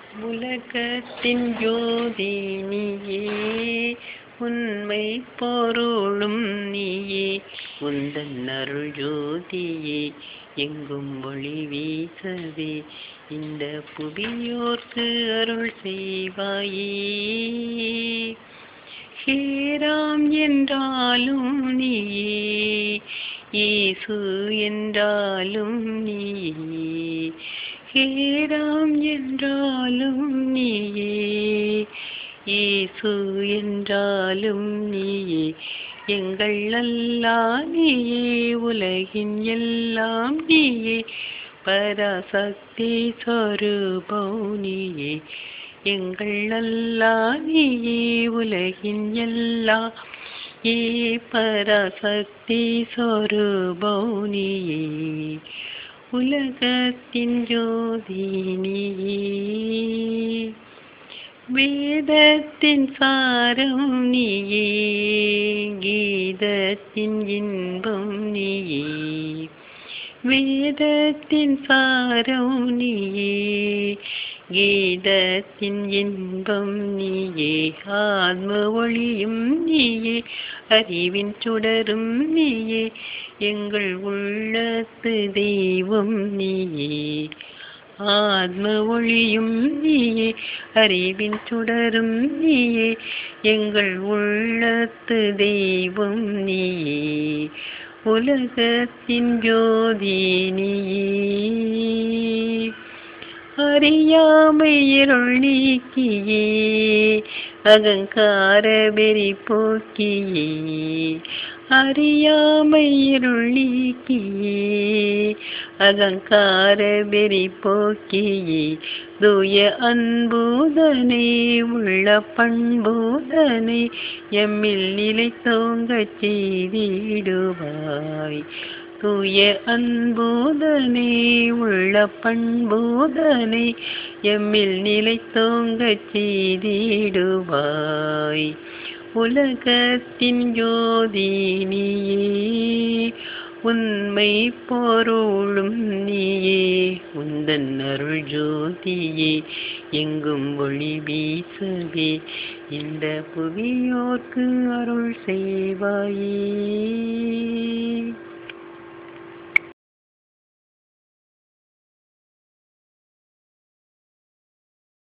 உலகத்தின் ஜோதி நீயே, உண்மை பொருளும் நீயே, உந்தன் அருள் ஜோதியே எங்கும் ஒளி வீசவே இந்த புவியோர்க்கு அருள் செய்வாயே. ஹேராம் என்றாலும் நீயே, இயேசு என்றாலும் நீயே, ஹேராம் என்றாலும் நீயே, இயேசு என்றாலும் நீயே, எங்கள் அல்லாஹ் நீயே, உலகின் எல்லாம் நீயே, பராசக்தி சொரூபம் நீயே, எங்கள் அல்லாஹ் நீயே, உலகின் எல்லாம் பராசக்தி சொரூபம் நீயே, உலகத்தின் ஜோதி நீயே, வேதத்தின் சாரம் நீயே, கீதத்தின் இன்பம் நீயே, வேதத்தின் சாரம் நீயே, கீதத்தின் இன்பம் நீயே, ஆத்ம ஒளியும் நீயே, அறிவின் சுடரும் நீயே, எங்கள் உள்ளத்து தெய்வம் நீயே, ஆத்ம ஒளியும் நீயே, அறிவின் சுடரும் நீயே, எங்கள் உள்ளத்து தெய்வம் நீயே, உலகத்தின் ஜோதி நீயே, அறியாமை இருள் நீக்கியே, அகங்கார வெறி போக்கியே, அறியாமை இருள் நீக்கியே, அகங்கார வெறி போக்கியே, தூய அன்புதனை உள்ள பண்புதனை எம்மில் நிலைத்தோங்கச் செய்திடுவாய், தூய அன்புதனை உள்ள பண்புதனை எம்மில் நிலைத்தோங்கச் செய்திடுவாய், உலகத்தின் ஜோதி நீயே, உண்மை பொருளும் நீயே, உந்தன் அருள் ஜோதியே எங்கும் ஒளி வீசவே இந்த புவியோர்க்கு அருள் செய்வாயே.